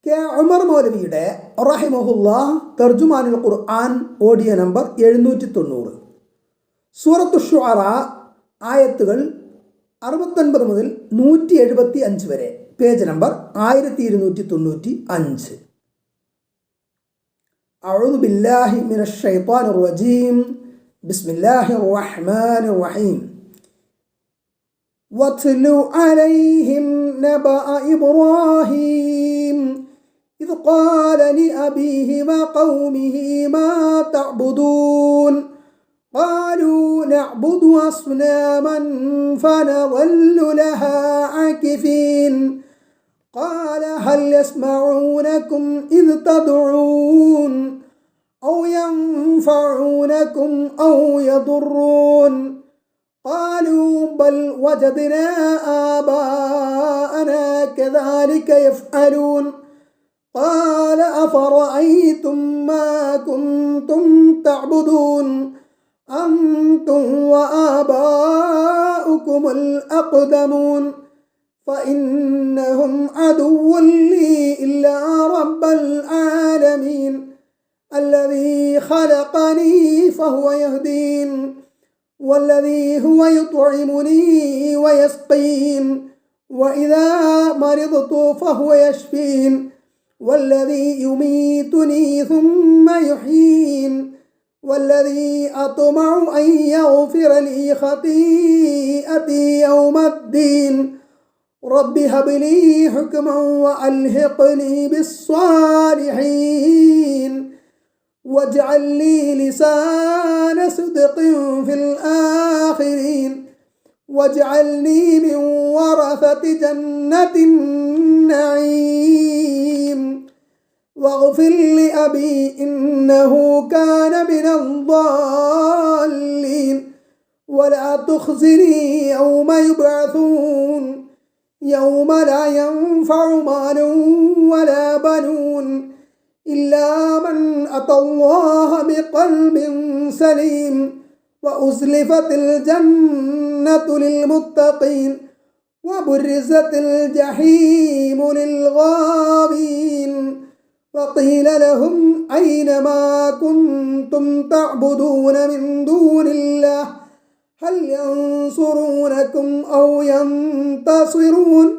K Umar മൗലവിയുടെ റഹിമഹുല്ലാഹ് തർജുമാനുൽ ഖുർആൻ audio number 790. സൂറത്തു ശുഅറ ആയത്തുകൾ 69 മുതൽ 175 വരെ, പേജ് നമ്പർ 1295. അഊദു ബില്ലാഹി മിനശ് ശൈത്വാനിർ റജീം. ബിസ്മില്ലാഹിർ റഹ്മാനിർ റഹീം. വത്ലു അലൈഹിം നബഅ ഇബ്രാഹീം إذ قال لأبيه وقومه ما تعبدون قالوا نعبد أصناما فنظل لها عاكفين قال هل يسمعونكم إذ تدعون أو ينفعونكم أو يضرون قالوا بل وجدنا آباءنا كذلك يفعلون قال أفرأيتم ما كنتم تعبدون أنتم وآباؤكم الأقدمون فإنهم عدو لي إلا رب العالمين الذي خلقني فهو يهدين والذي هو يطعمني ويسقين وإذا مرضت فهو يشفين والذي يميتني ثم يحيين والذي أطمع أن يغفر لي خطيئتي يوم الدين رب هب لي حكما وألحقني بالصالحين واجعل لي لسان صدق في الآخرين واجعلني من ورثة جنة النعيم واغفر لأبي إنه كان من الضالين ولا تخزني يوم يبعثون يوم لا ينفع مال ولا بنون إلا من أتى الله بقلب سليم وأزلفت الجنة للمتقين وبرزت الجحيم للغاوين وقيل لهم أين ما كنتم تعبدون من دون الله هل ينصرونكم أو ينتصرون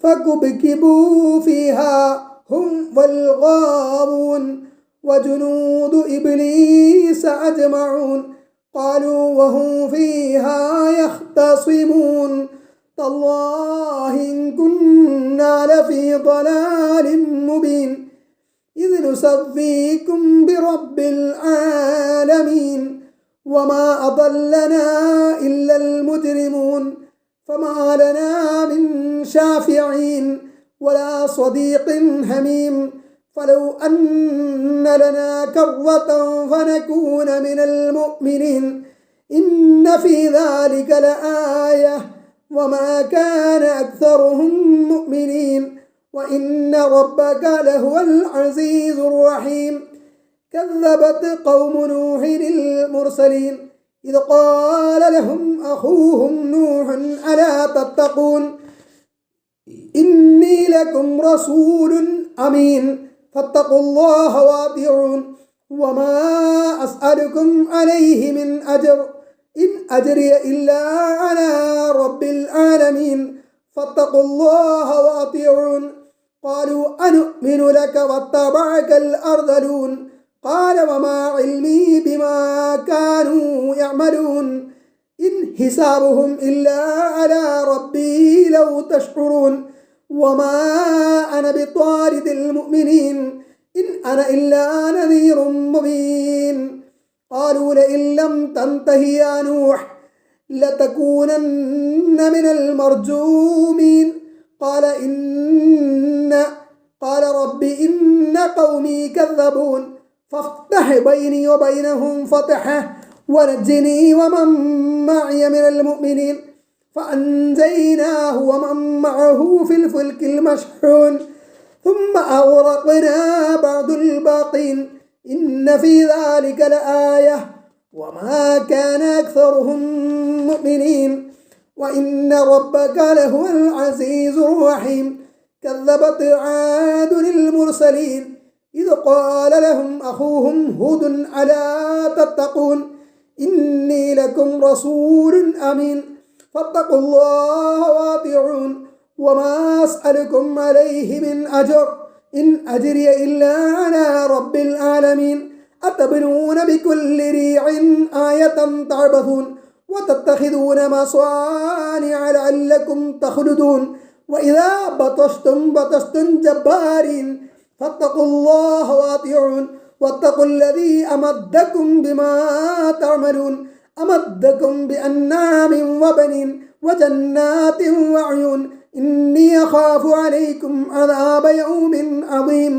فكبكبوا فيها هم والغاوون وجنود إبليس أجمعون قالوا وهم فيها يختصمون تالله إن كنا لفي ضلال مبين إذ نسويكم برب العالمين وما أضلنا إلا المجرمون فما لنا من شافعين ولا صديق حميم فلو أن لنا كرة فنكون من المؤمنين إن في ذلك لآية وما كان أكثرهم مؤمنين وإن ربك لهو العزيز الرحيم كذبت قوم نوح المرسلين إذ قال لهم أخوهم نوح ألا تتقون إني لكم رسول أمين فاتقوا الله وأطيعون وما أسألكم عليه من أجر إن أجري إلا على رب العالمين فاتقوا الله وأطيعون قالوا أنؤمن لك واتبعك الأرذلون قال وما علمي بما كانوا يعملون إن حسابهم إلا على ربي لو تشعرون وما أنا بطارد المؤمنين إن أنا إلا نذير مبين قالوا لئن لم تنته يا نوح لتكونن من المرجومين قال رب إن قومي كذبون فافتح بيني وبينهم فتحا ونجني ومن معي من المؤمنين فأنجيناه ومن معه في الفلك المشحون ثم أغرقنا بعد الباقين إن في ذلك لآية وما كان أكثرهم مؤمنين وإن ربك لهو العزيز الرحيم كذبت عاد المرسلين إذ قال لهم أخوهم هود ألا تتقون إني لكم رسول أمين فاتقوا الله وأطيعون وما أسألكم عليه من أجر إن أجري إلا على رب العالمين أتبنون بكل ريع آية تعبثون وتتخذون مصانع لعلكم تخلدون وإذا بطشتم بطشتم جبارين فاتقوا الله وأطيعون واتقوا الذي أمدكم بما تعملون أمدكم بأنعام وبنين وجنات وعيون إني أخاف عليكم عذاب يوم عظيم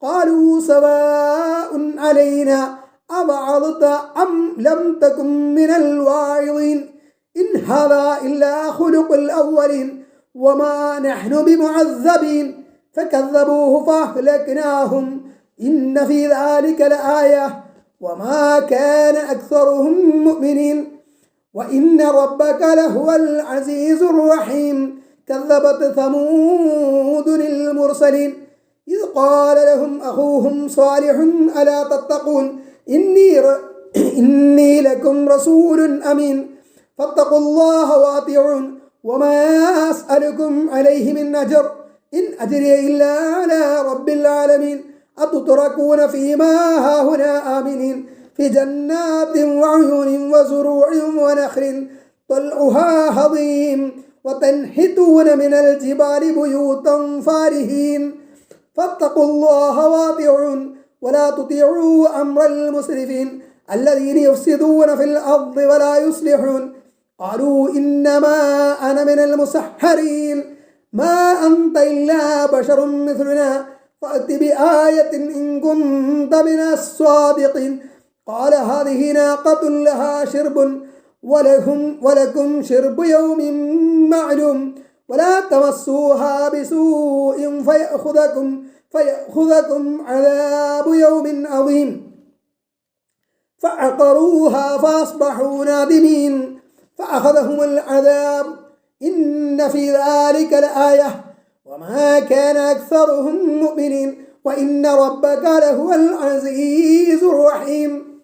قالوا سواء علينا أوعظت أم لم تكن من الواعظين إن هذا إلا خلق الأولين وما نحن بمعذبين فكذبوه فأهلكناهم إن في ذلك لآية وما كان أكثرهم مؤمنين وإن ربك لهو العزيز الرحيم كذبت ثمود المرسلين إذ قال لهم أخوهم صالح ألا تتقون إني لكم رسول أمين فاتقوا الله وأطيعون وما أسألكم عليه من أجر إن أجري إلا على رب العالمين أتتركون فيما هاهنا آمنين في جنات وعيون وزروع ونخل طلعها هضيم وتنحتون من الجبال بيوتا فارهين فاتقوا الله وأطيعون ولا تطيعوا أمر المسرفين الذين يفسدون في الأرض ولا يصلحون قالوا إنما أنا من المسحرين ما أنت إلا بشر مثلنا فأت بآية إن كنت من الصادقين قال هذه ناقة لها شرب ولكم شرب يوم معلوم ولا تمسوها بسوء فيأخذكم عذاب يوم عظيم فعقروها فأصبحوا نادمين فأخذهم العذاب إن في ذلك لآية وما كان أكثرهم مؤمنين وإن ربك لهو العزيز الرحيم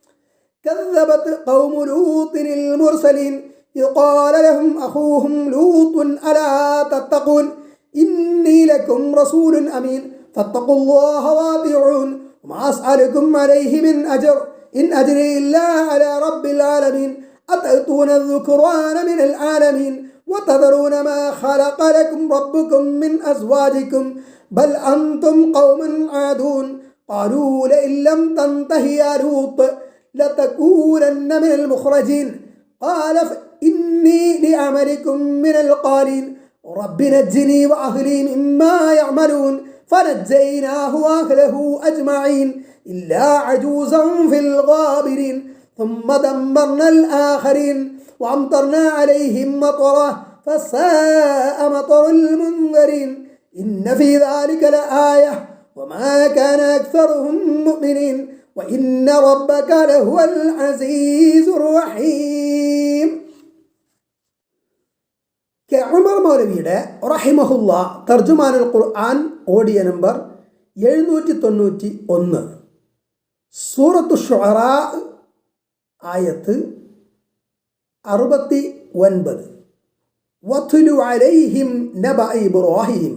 كذبت قوم لوط المرسلين يقال لهم أخوهم لوط ألا تتقون إني لكم رسول أمين فاتقوا الله وأطيعون وما أسألكم عليه من أجر إن أجري إلا على رب العالمين أتأتون الذكران من العالمين وتذرون ما خلق لكم ربكم من أزواجكم بل أنتم قوم عادون قالوا لئن لم تنته يا لوط لتكونن من المخرجين قال إني لعملكم من القالين رب نجني وأهلي مما يعملون فنجيناه وأهله أجمعين إلا عجوزا في الغابرين ثم دمرنا الآخرين وأمطرنا عليهم مطرا فساء مطر المنذرين إن في ذلك لآية وما كان أكثرهم مؤمنين وإن ربك لهو العزيز الرحيم. ഉമർ മൗലവിയുടെ റഹിമഹുല്ല തർജുമാനുൽ ഖുർആൻ ഓഡിയോ നമ്പർ 791 സൂറത്തു ശുഅറാ ആയത്ത് 69 വത്ലു അലൈഹിം നബ ഇബ്രാഹിം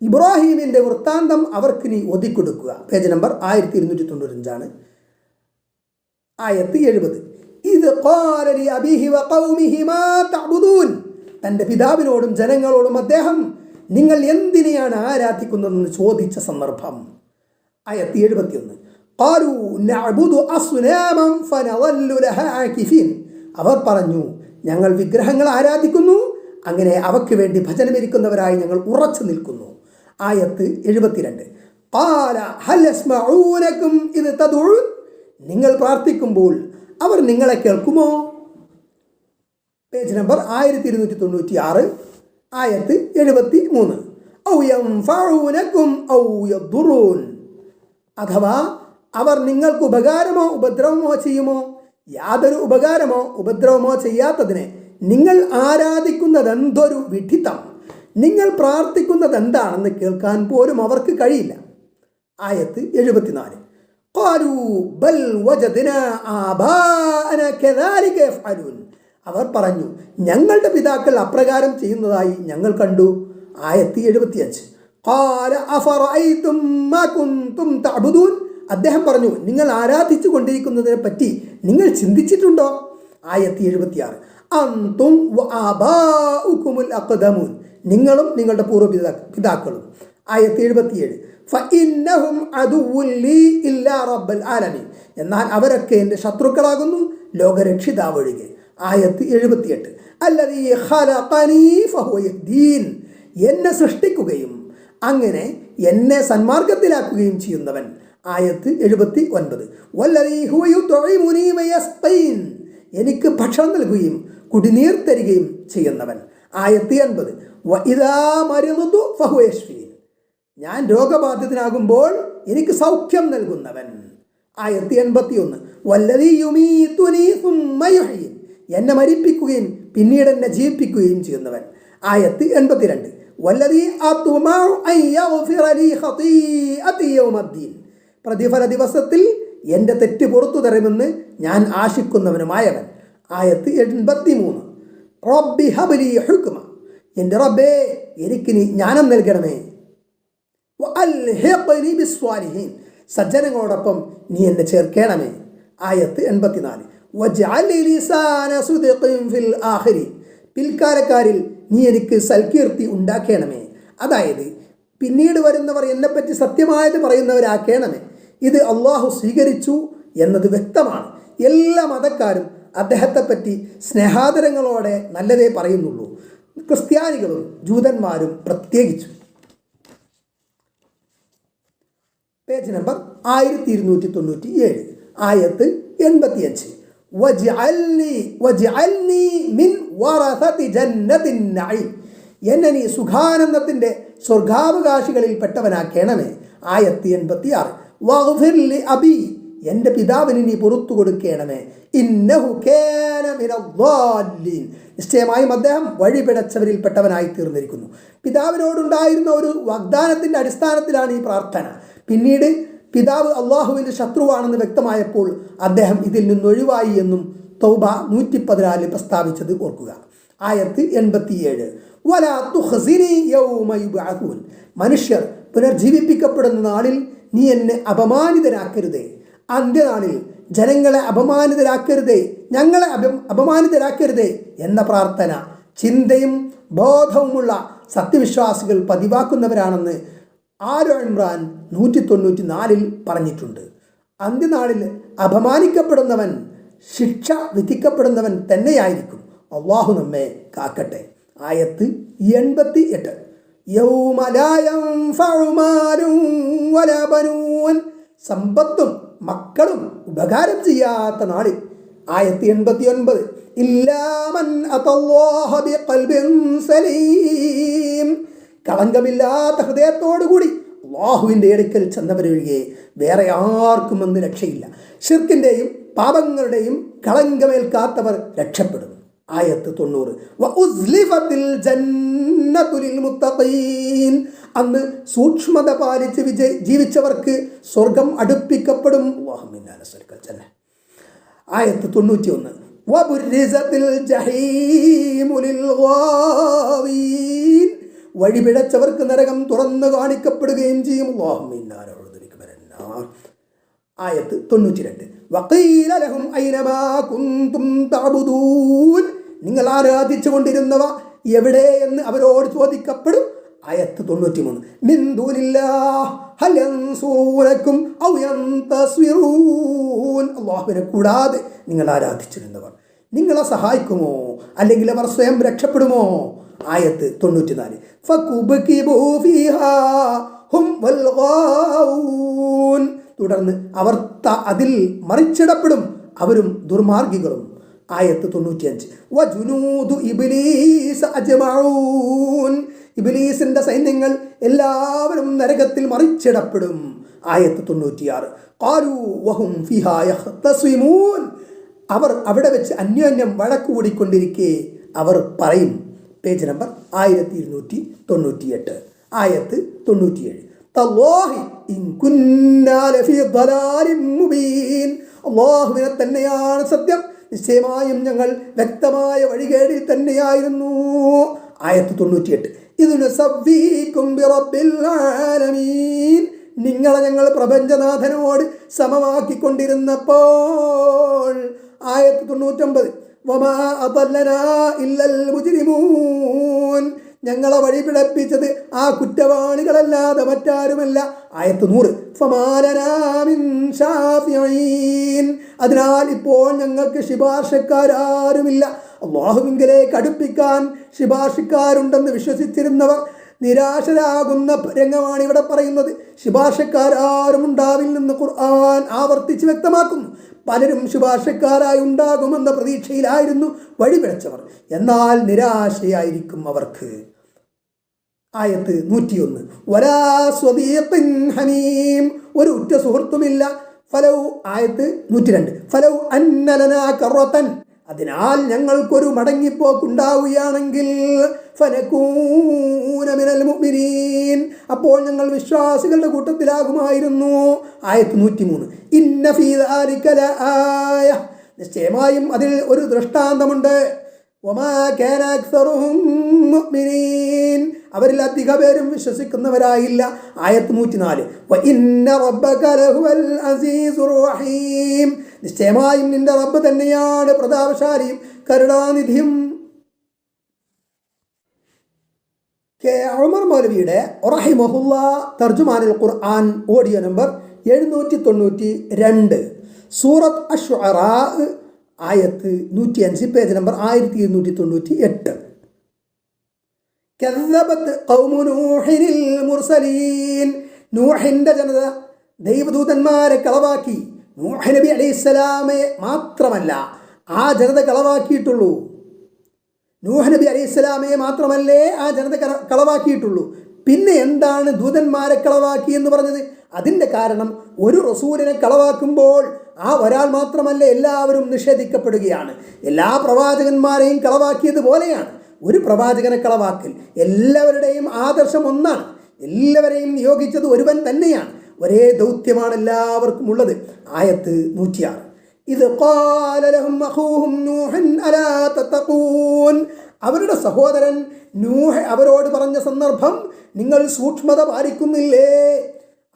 ഇബ്രാഹിമിൻ്റെ വൃത്താന്തം അവർക്ക് നീ ഒതിക്കൊടുക്കുക. പേജ് നമ്പർ 1295 ആയത്ത് 70 ഇത് ഖാല ലി അബീഹി വ ഖൗമിഹി മാ തഅബുദൂൻ തൻ്റെ പിതാവിനോടും ജനങ്ങളോടും അദ്ദേഹം നിങ്ങൾ എന്തിനെയാണ് ആരാധിക്കുന്നതെന്ന് ചോദിച്ച സന്ദർഭം. ആയത്ത് 71 ഖാലൂ നഅബുദു അസ്നാമൻ ഫനളല്ലു ലഹാ ആകിഫീൻ അവർ പറഞ്ഞു ഞങ്ങൾ വിഗ്രഹങ്ങൾ ആരാധിക്കുന്നു, അങ്ങനെ അവയ്ക്ക് വേണ്ടി ഭജനമിരിക്കുന്നവരായി ഞങ്ങൾ ഉറച്ചു നിൽക്കുന്നു. ആയത്ത് 72 ഖാല ഹൽ യസ്മഊനകും ഇദ് തദ്ഉൻ നിങ്ങൾ പ്രാർത്ഥിക്കുമ്പോൾ അവർ നിങ്ങളെ കേൾക്കുമോ. പേജ് നമ്പർ 1296 ആയത്ത് 73 ഔ യൻഫഊനകും ഔ യദ്ദുറൂൻ അഥവാ അവർ നിങ്ങൾക്ക് ഉപകാരമോ ഉപദ്രവമോ ചെയ്യുമോ. യാതൊരു ഉപകാരമോ ഉപദ്രവമോ ചെയ്യാത്തതിനെ നിങ്ങൾ ആരാധിക്കുന്നതെന്തൊരു വിഡ്ഢിത്തം. നിങ്ങൾ പ്രാർത്ഥിക്കുന്നത് എന്താണെന്ന് കേൾക്കാൻ പോലും അവർക്ക് കഴിയില്ല. ആയത്ത് 74. ഖാലൂ ബൽ വജദ്നാ ആബാഅനാ കദാലിക യഫ്അലൂൻ. അവർ പറഞ്ഞു, ഞങ്ങളുടെ പിതാക്കൾ അപ്രകാരം ചെയ്യുന്നതായി ഞങ്ങൾ കണ്ടു. ആയത്ത് 75. ഖാല അഫറഅയ്തും മാ കുൻതും തഅബുദൂൻ. അദ്ദേഹം പറഞ്ഞു, നിങ്ങൾ ആരാധിച്ചു കൊണ്ടിരിക്കുന്നതിനെ പറ്റി നിങ്ങൾ ചിന്തിച്ചിട്ടുണ്ടോ? ആയത്ത് 76. അൻതും വആബാഉകുമുൽ അഖ്ദമൂൻ. നിങ്ങളും നിങ്ങളുടെ പൂർവ്വ പിതാക്കളും. ആയത്ത് 77. ഫഇന്നഹും അദുവ്വുൻ ലീ ഇല്ലാ റബ്ബൽ ആലമീൻ. എന്നാൽ അവരൊക്കെ എൻ്റെ ശത്രുക്കളാകുന്നു, ലോകരക്ഷിതാവ് ഒഴികെ. ആയത്ത് 78. അല്ലദീ ഖലഖനീ ഫഹുവ യഹ്ദീൻ. എന്നെ സൃഷ്ടിക്കുകയും അങ്ങനെ എന്നെ സന്മാർഗത്തിലാക്കുകയും ചെയ്യുന്നവൻ. ആയത്ത് 79. വല്ലദീ ഹുവ യുത്ഇമുനീ വയസ്ഖീൻ. എനിക്ക് ഭക്ഷണം നൽകുകയും കുടിനീർ തരികയും ചെയ്യുന്നവൻ. ആയത്ത് 80. വഇദാ മരിദതു ഫഹുവ യശ്ഫീൻ. ഞാൻ രോഗബാധിതനാകുമ്പോൾ എനിക്ക് സൗഖ്യം നൽകുന്നവൻ. ആയത്ത് 81. വല്ലദീ യുമീതുനീ സുമ്മ യുഹ്യീൻ. എന്നെ മരിപ്പിക്കുകയും പിന്നീട് എന്നെ ജീവിപ്പിക്കുകയും ചെയ്യുന്നവൻ. ആയത്ത് 82. വല്ലദീ അത്മഉ അൻ യഗ്ഫിറ ലീ ഖതീഅതി യൗമദ്ദീൻ. പ്രതിഫല ദിവസത്തിൽ എൻ്റെ തെറ്റ് പുറത്തു തരുമെന്ന് ഞാൻ ആശിക്കുന്നവനുമായവൻ. ആയത്ത് 83. റബ്ബി ഹബ്ലി ഹുക്മ. എൻ്റെ റബ്ബേ, എനിക്ക് നീ ജ്ഞാനം നൽകണമേ. വഅൽഹിഖ്നി ബിസ്സാലിഹീൻ. സജ്ജനങ്ങളോടൊപ്പം നീ എന്നെ ചേർക്കണമേ. ആയത്ത് 84. വജ്അൽ ലി ലിസാന സിദ്ഖിൻ ഫിൽ ആഖിരീൻ. പിൽക്കാലക്കാരിൽ നീ എനിക്ക് സൽകീർത്തി ഉണ്ടാക്കണമേ. അതായത് പിന്നീട് വരുന്നവർ എന്നെപ്പറ്റി സത്യമായത് പറയുന്നവരാക്കണമേ. ഇത് അള്ളാഹു സ്വീകരിച്ചു എന്നത് വ്യക്തമാണ്. എല്ലാ മതക്കാരും അദ്ദേഹത്തെപ്പറ്റി സ്നേഹാദരങ്ങളോടെ നല്ലതേ പറയുന്നുള്ളൂ, ക്രിസ്ത്യാനികളും ജൂതന്മാരും പ്രത്യേകിച്ചും. പേജ് നമ്പർ 1297, ആയത്ത് 85. വജ്അൽനി മിൻ വറസതി ജന്നത്തിൻ നഈം. എന്നെ നീ സുഖാനന്ദത്തിൻ്റെ സ്വർഗാവകാശികളിൽ പെട്ടവനാക്കണമേ. ആയത്ത് 86. വഗ്ഫിർ ലി അബി. എൻ്റെ പിതാവിന് നീ പുറത്തു കൊടുക്കണമേ. ഇന്നഹു കാന മിനദ്ദാല്ലീൻ. നിശ്ചയമായും അദ്ദേഹം വഴിപിഴച്ചവരിൽ പെട്ടവനായി തീർന്നിരിക്കുന്നു. പിതാവിനോടുണ്ടായിരുന്ന ഒരു വാഗ്ദാനത്തിൻ്റെ അടിസ്ഥാനത്തിലാണ് ഈ പ്രാർത്ഥന. പിന്നീട് പിതാവ് അള്ളാഹുവിൻ്റെ ശത്രുവാണെന്ന് വ്യക്തമായപ്പോൾ അദ്ദേഹം ഇതിൽ നിന്നൊഴിവായി എന്നും തൗബ 114 പ്രസ്താവിച്ചത് ഓർക്കുക. ആയത്ത് 87. വലാ തുഖ്സിനി യൗമ യുബ്അഥൂൻ. മനുഷ്യർ പുനർജീവിപ്പിക്കപ്പെടുന്ന നാളിൽ നീ എന്നെ അപമാനിതരാക്കരുതേ. അന്ത്യനാളിൽ ജനങ്ങളെ അപമാനിതരാക്കരുതേ, ഞങ്ങളെ അപമാനിതരാക്കരുതേ എന്ന പ്രാർത്ഥന ചിന്തയും ബോധവുമുള്ള സത്യവിശ്വാസികൾ പതിവാക്കുന്നവരാണെന്ന് ആലു ഇമ്രാൻ 194 പറഞ്ഞിട്ടുണ്ട്. അന്ത്യനാളിൽ അപമാനിക്കപ്പെടുന്നവൻ ശിക്ഷ വിധിക്കപ്പെടുന്നവൻ തന്നെയായിരിക്കും. അള്ളാഹു നമ്മെ കാക്കട്ടെ. ആയത്ത് 88. യൗമ ലാ യൻഫഉ മാലും വലാ ബനൂൻ. സമ്പത്തും മക്കളും ഉപകാരം ചെയ്യാത്ത നാളിൽ. ആയത്ത് 89. ഇല്ലാ മൻ അതല്ലാഹ ബിഖൽബിൻ സലീം. കളങ്കമില്ലാത്ത ഹൃദയത്തോടുകൂടി അല്ലാഹുവിൻ്റെ അടുക്കൽ ചെന്നവരൊഴികെ വേറെ ആർക്കും അന്ന് രക്ഷയില്ല. ശിർക്കിൻ്റെയും പാപങ്ങളുടെയും കളങ്കമേൽക്കാത്തവർ രക്ഷപ്പെടും. ആയത്ത് 90. വഉസ്ലിഫത്തിൽ ജന്നതു ലിൽ മുത്തഖീൻ. അന്ന് സൂക്ഷ്മത പാലിച്ച് ജീവിച്ചവർക്ക് സ്വർഗം അടുപ്പിക്കപ്പെടും. ആയത്ത് 91. വബുരിസത്തിൽ ജഹീമു ലിൽ ഗാവീൻ. വഴിപിഴച്ചവർക്ക് നരകം തുറന്നു കാണിക്കപ്പെടുകയും ചെയ്യും. ആയത്ത് 92. വഖീല ലഹും ഐനമാ കുന്തും തഅബുദൂൻ. നിങ്ങൾ ആരാധിച്ചു കൊണ്ടിരുന്നവ എവിടെ എന്ന് അവരോട് ചോദിക്കപ്പെടും. ആയത്ത് 93. മിൻ ദൂനില്ലാഹ് ഹൽ യൻസുറൂനകും ഔ യൻതസ്വിറൂൻ. അല്ലാഹുവിനെ കൂടാതെ നിങ്ങൾ ആരാധിച്ചിരുന്നവർ നിങ്ങളെ സഹായിക്കുമോ അല്ലെങ്കിൽ അവർ സ്വയം രക്ഷപ്പെടുമോ? ആയത്ത് 94. ഫകുബ്കിബൂ ഫീഹാ ഹും വൽ ഗാവൂൻ. തുടർന്ന് അവർ അതിൽ മറിച്ചിടപ്പെടും, അവരും ദുർമാർഗികളും. ആയത്ത് 95. വജുനൂദു ഇബ്ലീസ് അജ്മഊൻ. ഇബ്ലീസിന്റെ സൈന്യങ്ങൾ എല്ലാവരും നരകത്തിൽ മറിച്ചിടപ്പെടും. ആയത്ത് 96. ഖാലൂ വഹും ഫീഹാ യഖ്തസിമൂൻ. അവർ അവിടെ വെച്ച് അന്യോന്യം വഴക്കുകൂടിക്കൊണ്ടിരിക്കെ അവർ പറയും. പേജ് നമ്പർ 1298, ആയത്ത് 97. തല്ലാഹി ഇൻ കുന്നാ ലഫീ ളലാലിൻ മുബീൻ. അല്ലാഹുവിനെ തന്നെയാണ് സത്യം, നിശ്ചയമായും ഞങ്ങൾ വ്യക്തമായ വഴികേടിൽ തന്നെയായിരുന്നു. ആയത്ത് 98. ഇത് നുസവ്വീകും ബിറബ്ബിൽ ആലമീൻ. നിങ്ങളെ ഞങ്ങൾ പ്രപഞ്ചനാഥനോട് സമമാക്കിക്കൊണ്ടിരുന്നപ്പോൾ. ആയത്ത് 99. വമാ അദല്ലനാ ഇല്ലൽ മുജ്രിമൂൻ. ഞങ്ങളെ വഴി പിഴപ്പിച്ചത് ആ കുറ്റവാളികളല്ലാതെ മറ്റാരുമല്ല. ആയത്ത് 100. ഫമാലനാ മിൻ ശാഫിഈൻ. അതിനാൽ ഇപ്പോൾ ഞങ്ങൾക്ക് ശുപാർശക്കാരാരുമില്ല. അല്ലാഹുവിങ്കലേക്ക് അടുപ്പിക്കാൻ ശുപാർശക്കാരുണ്ടെന്ന് വിശ്വസിച്ചിരുന്നവർ നിരാശരാകുന്ന രംഗമാണ് ഇവിടെ പറയുന്നത്. ശുപാർശക്കാരും ഉണ്ടാവില്ലെന്ന് ഖുർആൻ ആവർത്തിച്ച് വ്യക്തമാക്കുന്നു. പലരും ശുപാർശക്കാരായി ഉണ്ടാകുമെന്ന പ്രതീക്ഷയിലായിരുന്നു വഴിപിഴച്ചവർ. എന്നാൽ നിരാശയായിരിക്കും അവർക്ക്. ആയത്ത് 101. വലാ സ്വദീഖിൻ ഹമീം. ഒരു ഉറ്റ സുഹൃത്തുമില്ല. ഫലൗ. ആയത്ത് 102. ഫലൗ അന്ന ലനാ കറതൻ. അതിനാൽ ഞങ്ങൾക്കൊരു മടങ്ങിപ്പോക്കുണ്ടാവുകയാണെങ്കിൽ ഫനകൂന മിനൽ മുഅ്മിനീൻ. അപ്പോൾ ഞങ്ങൾ വിശ്വാസികളുടെ കൂട്ടത്തിലാകുമായിരുന്നു. ആയത്ത് 103. ഇന്ന ഫീ ദാലിക ലആയ. നിശ്ചയമായും അതിൽ ഒരു ദൃഷ്ടാന്തമുണ്ട്. വമാ കാന അക്സറുഹും മുഅ്മിനീൻ. അവരിൽ അധിക പേരും വിശ്വസിക്കുന്നവരായില്ല. ആയത്ത് 104. വ ഇന്ന റബ്ബക ലഹുവൽ അസീസുർ റഹീം. നിശ്ചയമായും നിന്റെ റബ്ബ് തന്നെയാണ് പ്രതാപശാലിയും കരുണാനിധിയും. കെ ഉമർ മൗലവിയുടെ റഹിമഹുല്ലാ തർജുമാനുൽ ഖുർആൻ ഓഡിയോ നമ്പർ 792. സൂറത്ത് അശ്ശുഅറാ ആയത്ത് 105, പേജ് നമ്പർ 1298. കദ്ദബത് ഖൗമു നൂഹിനിൽ മുർസലീൻ. നൂഹിന്റെ ജനത ദൈവദൂതന്മാരെ കളവാക്കി. നൂഹ് നബി അലൈഹിസ്സലാമെ മാത്രമല്ല ആ ജനത കളവാക്കിയിട്ടുള്ളൂ. നൂഹ് നബി അലൈഹിസ്സലാമയെ മാത്രമല്ലേ ആ ജനത കളവാക്കിയിട്ടുള്ളൂ. പിന്നെ എന്താണ് ദൂതന്മാരെ കളവാക്കി എന്ന് പറഞ്ഞത്? അതിൻ്റെ കാരണം ഒരു റസൂലിനെ കളവാക്കുമ്പോൾ ആ ഒരാൾ മാത്രമല്ല എല്ലാവരും നിഷേധിക്കപ്പെടുകയാണ്. എല്ലാ പ്രവാചകന്മാരെയും കളവാക്കിയതുപോലെയാണ് ഒരു പ്രവാചകനെ കളവാക്കൽ. എല്ലാവരുടെയും ആദർശം ഒന്നാണ്. എല്ലാവരെയും നിയോഗിച്ചത് ഒരുവൻ തന്നെയാണ്. ഒരേ ദൗത്യമാണ് എല്ലാവർക്കും ഉള്ളത്. ആയത്ത് 106. ഇത് ഖാല ലഹും അഖൂഹും നൂഹൻ അലാ തത്തഖൂൻ. അവരുടെ സഹോദരൻ നൂഹ് അവരോട് പറഞ്ഞ സന്ദർഭം നിങ്ങൾ സൂക്ഷ്മത പാലിക്കുന്നില്ലേ?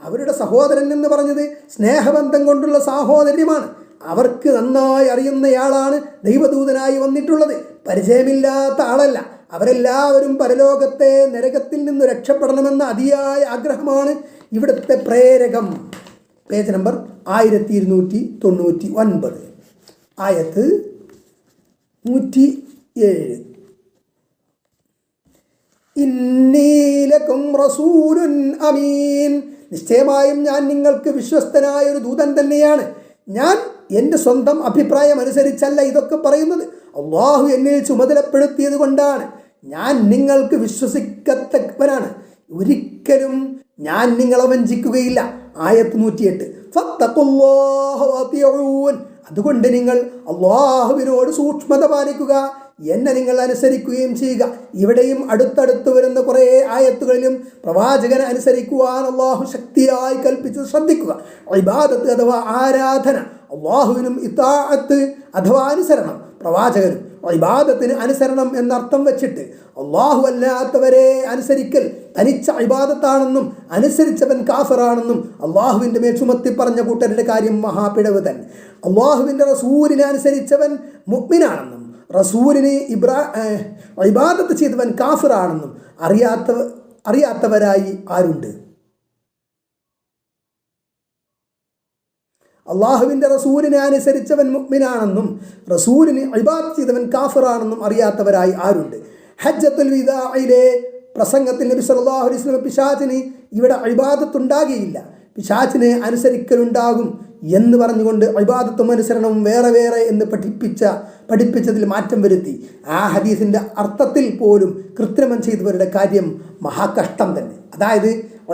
അവരുടെ സഹോദരൻ എന്ന് പറഞ്ഞത് സ്നേഹബന്ധം കൊണ്ടുള്ള സാഹോദര്യമാണ്. അവർക്ക് നന്നായി അറിയുന്നയാളാണ് ദൈവദൂതനായി വന്നിട്ടുള്ളത്. പരിചയമില്ലാത്ത ആളല്ല. അവരെല്ലാവരും പരലോകത്തെ നരകത്തിൽ നിന്ന് രക്ഷപ്പെടണമെന്ന അതിയായ ആഗ്രഹമാണ് ഇവിടുത്തെ പ്രേരകം. Page number 1299. ആയത്ത് 107. ഇന്നീ ലക്കും റസൂലുൻ അമീൻ. നിശ്ചയമായും ഞാൻ നിങ്ങൾക്ക് വിശ്വസ്തനായ ഒരു ദൂതൻ തന്നെയാണ്. ഞാൻ എൻ്റെ സ്വന്തം അഭിപ്രായം അനുസരിച്ചല്ല ഇതൊക്കെ പറയുന്നത്. അള്ളാഹു എന്നിൽ ചുമതലപ്പെടുത്തിയത് കൊണ്ടാണ്. ഞാൻ നിങ്ങൾക്ക് വിശ്വസിക്കത്തക്കവനാണ്. ഒരിക്കലും ഞാൻ നിങ്ങളെ വഞ്ചിക്കുകയില്ല. ആയത്ത് 108. ഫത്തഖുല്ലാഹ വഅതിഊൻ. അതുകൊണ്ട് നിങ്ങൾ അള്ളാഹുവിനോട് സൂക്ഷ്മത പാലിക്കുക, എന്നെ നിങ്ങൾ അനുസരിക്കുകയും ചെയ്യുക. ഇവിടെയും അടുത്തടുത്ത് വരുന്ന കുറേ ആയത്തുകളിലും പ്രവാചകനെ അനുസരിക്കുവാൻ അള്ളാഹു ശക്തിയായി കൽപ്പിച്ചത് ശ്രദ്ധിക്കുക. ഇബാദത്ത് അഥവാ ആരാധന, അള്ളാഹുവിനും ഇത്താഅത്ത് അഥവാ അനുസരണം പ്രവാചകനും. ഇബാദത്തിന് അനുസരണം എന്നർത്ഥം വെച്ചിട്ട് അള്ളാഹു അല്ലാത്തവരെ അനുസരിക്കൽ തനിച്ച ഇബാദത്താണെന്നും അനുസരിച്ചവൻ കാഫിറാണെന്നും അള്ളാഹുവിൻ്റെ മേൽ ചുമത്തി പറഞ്ഞ കൂട്ടരുടെ കാര്യം മഹാപിഴവ് തന്നെ. അള്ളാഹുവിൻ്റെ റസൂലിനെ അനുസരിച്ചവൻ മുഅ്മിനാണെന്നും റസൂലിന് ഇബാദത്ത് ചെയ്തവൻ കാഫിറാണെന്നും അറിയാത്തവരായി ആരുണ്ട്? അള്ളാഹുവിൻ്റെ റസൂലിനെ അനുസരിച്ചവൻ മുഅ്മിനാണെന്നും റസൂലിന് ഇബാദത്ത് ചെയ്തവൻ കാഫിറാണെന്നും അറിയാത്തവരായി ആരുണ്ട്? ഹജ്ജത്തുൽ വിദാഇലെ പ്രസംഗത്തിൽ നബി സല്ലല്ലാഹു അലൈഹി വസല്ലം പിശാചിന് ഇവിടെ ഇബാദത്തുണ്ടാകുകയില്ല, പിശാചിനെ അനുസരിക്കലുണ്ടാകും എന്ന് പറഞ്ഞുകൊണ്ട് ഇബാദത്തും അനുസരണവും വേറെ വേറെ എന്ന് പഠിപ്പിച്ചതിൽ മാറ്റം വരുത്തി. ആ ഹദീസിൻ്റെ അർത്ഥത്തിൽ പോലും കൃത്രിമം ചെയ്തവരുടെ കാര്യം മഹാകഷ്ടം തന്നെ. അതായത്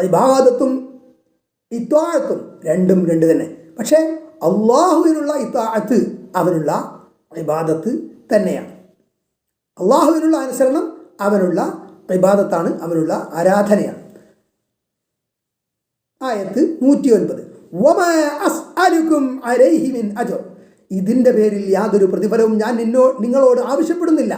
ഇബാദത്തും ഇത്വാഅത്തും രണ്ടും രണ്ട് തന്നെ. പക്ഷേ അള്ളാഹുവിനുള്ള ഇത്വാഅത്ത് അവനുള്ള ഇബാദത്ത് തന്നെയാണ്. അള്ളാഹുവിനുള്ള അനുസരണം അവനുള്ള ഇബാദത്താണ്, അവനുള്ള ആരാധനയാണ്. ആയത്ത് 109. വമാ അസ്അലുകും അലൈഹി മിൻ അജ്ർ. ഇതിൻ്റെ പേരിൽ യാതൊരു പ്രതിഫലവും ഞാൻ നിങ്ങളോട് ആവശ്യപ്പെടുന്നില്ല.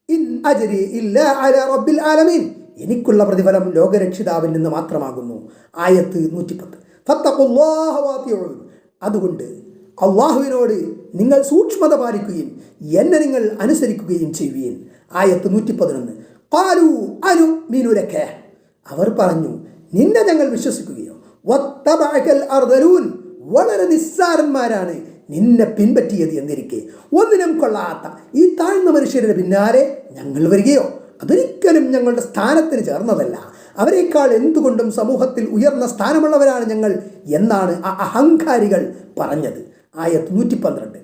ഇൻ അജ്രി ഇല്ലാ അലാ റബ്ബിൽ ആലമീൻ. എനിക്കുള്ള പ്രതിഫലം ലോകരക്ഷിതാവിൽ നിന്ന് മാത്രമാകുന്നു. ആയത്ത് 110. ഫത്തഖുല്ലാഹ വഅതിഊൻ. അതുകൊണ്ട് അള്ളാഹുവിനോട് നിങ്ങൾ സൂക്ഷ്മത പാലിക്കുകയും എന്നെ നിങ്ങൾ അനുസരിക്കുകയും ചെയ്യുകയും. ആയത്ത് 111. ഖാലൂ അനുമിനു ലക. അവർ പറഞ്ഞു, നിന്നെ ഞങ്ങൾ വിശ്വസിക്കുകയോ. വത്തബഅകൽ അർദലൂൻ. വളരെ നിസ്സാരന്മാരാണ് നിന്നെ പിൻപറ്റിയത് എന്നിരിക്കെ ഒന്നിനും കൊള്ളാത്ത ഈ താഴ്ന്ന മനുഷ്യരുടെ പിന്നാലെ ഞങ്ങൾ വരികയോ. അതൊരിക്കലും ഞങ്ങളുടെ സ്ഥാനത്തിന് ചേർന്നതല്ല. അവരെക്കാൾ എന്തുകൊണ്ടും സമൂഹത്തിൽ ഉയർന്ന സ്ഥാനമുള്ളവരാണ് ഞങ്ങൾ എന്നാണ് ആ അഹങ്കാരികൾ പറഞ്ഞത്. ആയത്ത് 112.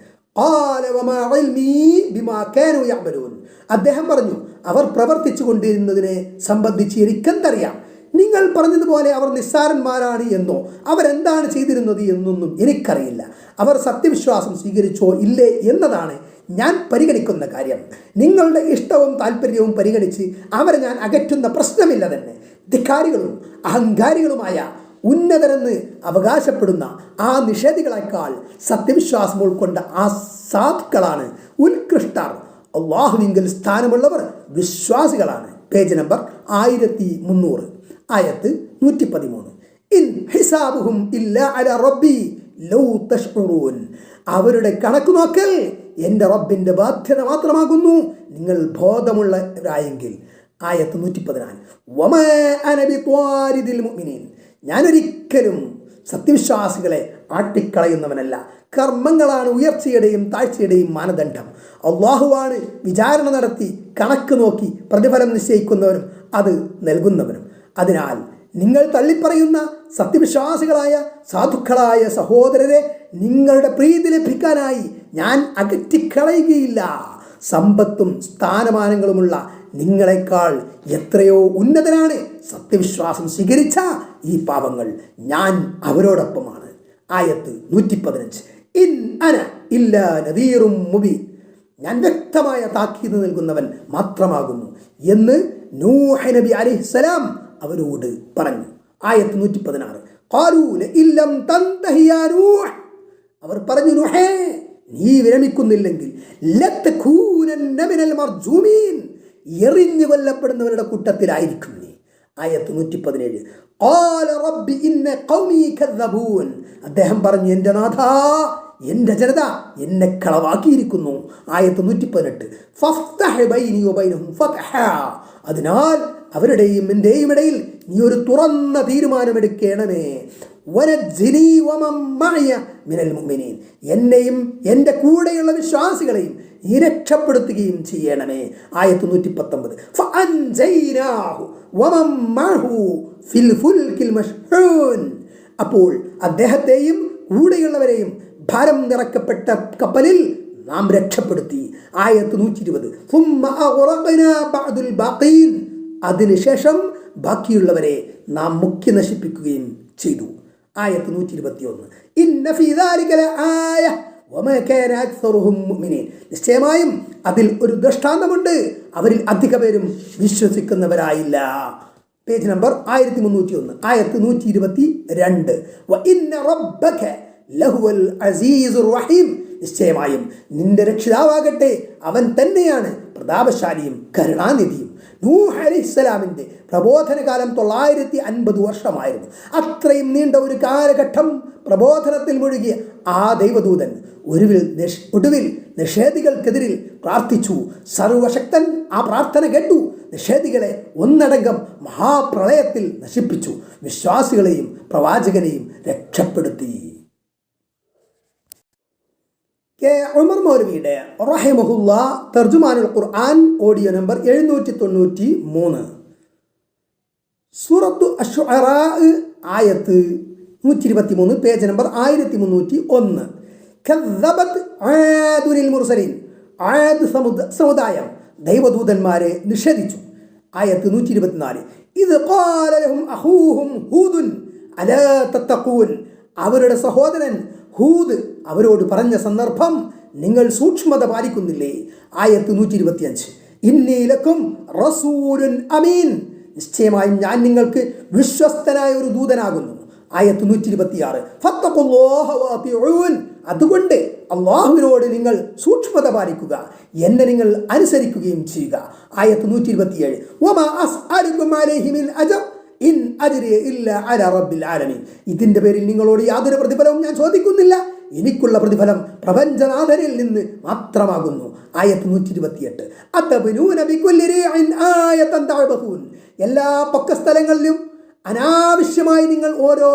അദ്ദേഹം പറഞ്ഞു, അവർ പ്രവർത്തിച്ചു കൊണ്ടിരുന്നതിനെ സംബന്ധിച്ച് എനിക്കെന്തറിയാം. നിങ്ങൾ പറഞ്ഞതുപോലെ അവർ നിസ്സാരന്മാരാണ് എന്നോ അവരെന്താണ് ചെയ്തിരുന്നത് എന്നൊന്നും എനിക്കറിയില്ല. അവർ സത്യവിശ്വാസം സ്വീകരിച്ചോ ഇല്ലേ എന്നതാണ് ഞാൻ പരിഗണിക്കുന്ന കാര്യം. നിങ്ങളുടെ ഇഷ്ടവും താല്പര്യവും പരിഗണിച്ച് അവരെ ഞാൻ അകറ്റുന്ന പ്രശ്നമില്ല തന്നെ. ധിക്കാരികളും അഹങ്കാരികളുമായ ഉന്നതരെന്ന് അവകാശപ്പെടുന്ന ആ നിഷേധികളെക്കാൾ സത്യവിശ്വാസം ഉൾക്കൊണ്ട ആ സാധുക്കളാണ് ഉത്കൃഷ്ടർ. അള്ളാഹുവിങ്കൽ സ്ഥാനമുള്ളവർ വിശ്വാസികളാണ്. Page number 1300. ആയത്ത് 113. ഇൻ ഹിസാബുഹും ഇല്ലാ അലാ റബ്ബി ലൗ തഷ്ഉറൂൻ. അവരുടെ കണക്ക് നോക്കൽ എൻ്റെ റബ്ബിൻ്റെ ബാധ്യത മാത്രമാകുന്നു നിങ്ങൾ ബോധമുള്ളവരായെങ്കിൽ. ആയത്ത് 114. വമാ അന ബിത്വാരിദിൽ മുഅ്മിനീൻ. ഞാനൊരിക്കലും സത്യവിശ്വാസികളെ ആട്ടിക്കളയുന്നവനല്ല. കർമ്മങ്ങളാണ് ഉയർച്ചയുടെയും താഴ്ചയുടെയും മാനദണ്ഡം. അള്ളാഹുവാണ് വിചാരണ നടത്തി കണക്ക് നോക്കി പ്രതിഫലം നിശ്ചയിക്കുന്നവനും അത് നൽകുന്നവനും. അതിനാൽ നിങ്ങൾ തള്ളിപ്പറയുന്ന സത്യവിശ്വാസികളായ സാധുക്കളായ സഹോദരരെ നിങ്ങളുടെ പ്രീതി ലഭിക്കാനായി ഞാൻ അകറ്റിക്കളയുകയില്ല. സമ്പത്തും സ്ഥാനമാനങ്ങളുമുള്ള നിങ്ങളെക്കാൾ എത്രയോ ഉന്നതനാണ് സത്യവിശ്വാസം സ്വീകരിച്ച ഈ പാവങ്ങൾ. ഞാൻ അവരോടൊപ്പമാണ്. ആയത്ത് 115. ഇൻ അന ഇല്ലാ നദീറും മുബീൻ. ഞാൻ വ്യക്തമായ താക്കീത് നൽകുന്നവൻ മാത്രമാകുന്നു എന്ന് നൂഹ് നബി അലൈഹിസ്സലാം അവരോട് പറഞ്ഞു. ആയത്ത് 116. ഖാലൂ ലഇൻ ലം തൻതഹി യാ നൂഹ്. അവർ പറഞ്ഞു, നൂഹേ, നീ വിരമിക്കുന്നില്ലെങ്കിൽ ലതകൂനന്ന മിനൽ മർജൂമീൻ. എറിഞ്ഞു കൊല്ലപ്പെടുന്നവരുടെ കൂട്ടത്തിലായിരിക്കും നീ. ആയത്ത് 117. ഖാല റബ്ബി ഇന്ന ഖൗമി കദ്ദബൂൻ. അദ്ദേഹം പറഞ്ഞു, എൻ്റെ നാഥാ, എൻ്റെ ജനത എന്നെ കളവാക്കിയിരിക്കുന്നു. ആയത്ത് 118. ഫഫ്തഹ് ബൈനി വബൈനഹും ഫത്ഹാ. അതിനാൽ അവരുടെയും എൻ്റെയും ഇടയിൽ നീ ഒരു തുറന്ന തീരുമാനമെടുക്കണമേ. വനജ്ജിനി വമൻ മഅയ മിനൽ മുഅ്മിനീൻ. എന്നെയും എൻ്റെ കൂടെയുള്ള വിശ്വാസികളെയും നീ രക്ഷപ്പെടുത്തുകയും ചെയ്യണമേ. ആയത്ത് 119. ഫഅൻജൈനാഹു വമൻ മഅഹു ഫിൽ ഫുൽകിൽ മഷ്ഹൂൻ. അപ്പോൾ അദ്ദേഹത്തെയും കൂടെയുള്ളവരെയും ഭാരം നിറക്കപ്പെട്ട കപ്പലിൽ നാം രക്ഷപ്പെടുത്തി. ആയത്ത് 120. സുമ്മ അഗ്റഖനാ ബഅദുൽ ബാഖീൻ. അതിനുശേഷം ബാക്കിയുള്ളവരെ നാം മുക്കി നശിപ്പിക്കുകയും ചെയ്തു. ആയത്ത് 121. ഇന്ന ഫീ ദാലിക ലആയ വമാ കാന അക്സറുഹും മുഅ്മിനീൻ. നിശ്ചയമായും അതിൽ ഒരു ദൃഷ്ടാന്തമുണ്ട്, അവരിൽ അധിക പേരും വിശ്വസിക്കുന്നവരായില്ല. Page number 1301. ആയത്ത് 122. വ ഇന്ന റബ്ബക ലഹുവൽ അസീസുർ റഹീം. നിശ്ചയമായും നിന്റെ രക്ഷിതാവാകട്ടെ അവൻ തന്നെയാണ് പ്രതാപശാലിയും കരുണാനിധിയും. നൂഹ് അലൈഹിസ്സലാമിൻ്റെ പ്രബോധനകാലം 950 വർഷമായിരുന്നു. അത്രയും നീണ്ട ഒരു കാലഘട്ടം പ്രബോധനത്തിൽ മുഴുകിയ ആ ദൈവദൂതൻ ഒടുവിൽ നിഷേധികൾക്കെതിരിൽ പ്രാർത്ഥിച്ചു. സർവശക്തൻ ആ പ്രാർത്ഥന കേട്ടു. നിഷേധികളെ ഒന്നടങ്കം മഹാപ്രളയത്തിൽ നശിപ്പിച്ചു. വിശ്വാസികളെയും പ്രവാചകനെയും രക്ഷപ്പെടുത്തി. കെ ഉമർ മൗലവിയുടെ റഹിമഹുല്ലാ തർജുമാനുൽ ഖുർആൻ ഓഡിയോ നമ്പർ 793. സൂറത്തു അശ്ശുഅറാ ആയത്ത് 123. Page number 1301. കദ്ദബത് ആദുൽ മുർസലീൻ. ആദ് സമുദായം ദൈവദൂതന്മാരെ നിഷേധിച്ചു. ആയത്ത് 124. ഇത് ഖാല ലഹും അഖൂഹും ഹൂദുൻ അലാ തത്തഖൂൻ. അവരുടെ സഹോദരൻ ഹൂദ് അവരോട് പറഞ്ഞ സന്ദർഭം നിങ്ങൾ സൂക്ഷ്മത പാലിക്കുന്നില്ലേ. ആയത്ത് 125. ഇന്നി ലക്കും റസൂലുൻ അമീൻ. നിശ്ചയമായും ഞാൻ നിങ്ങൾക്ക് വിശ്വസ്തനായ ഒരു ദൂതനാകുന്നു. ആയത്ത് 126. ഫത്തഖുല്ലാഹ വഅതിഊൻ, അതുകൊണ്ട് അള്ളാഹുവിനോട് നിങ്ങൾ സൂക്ഷ്മത പാലിക്കുക, എന്നെ നിങ്ങൾ അനുസരിക്കുകയും ചെയ്യുക. ആയത്ത് 127. വമാ അസ്അലുകും അലൈഹി മിൻ അജ്ർ ഇൻ അജ്രിയ ഇല്ലാ അലാ റബ്ബിൽ ആലമീൻ. ഇതിൻ്റെ പേരിൽ നിങ്ങളോട് യാതൊരു പ്രതിഫലവും ഞാൻ ചോദിക്കുന്നില്ല, എനിക്കുള്ള പ്രതിഫലം പ്രപഞ്ചനാഥനിൽ നിന്ന് മാത്രമാകുന്നു. ആയത്ത് 128. അതബ്നൂന ബികുല്ലി റീഇൻ ആയതൻ തഅബഹൂൻ, എല്ലാ പക്കസ്ഥലങ്ങളിലും അനാവശ്യമായി നിങ്ങൾ ഓരോ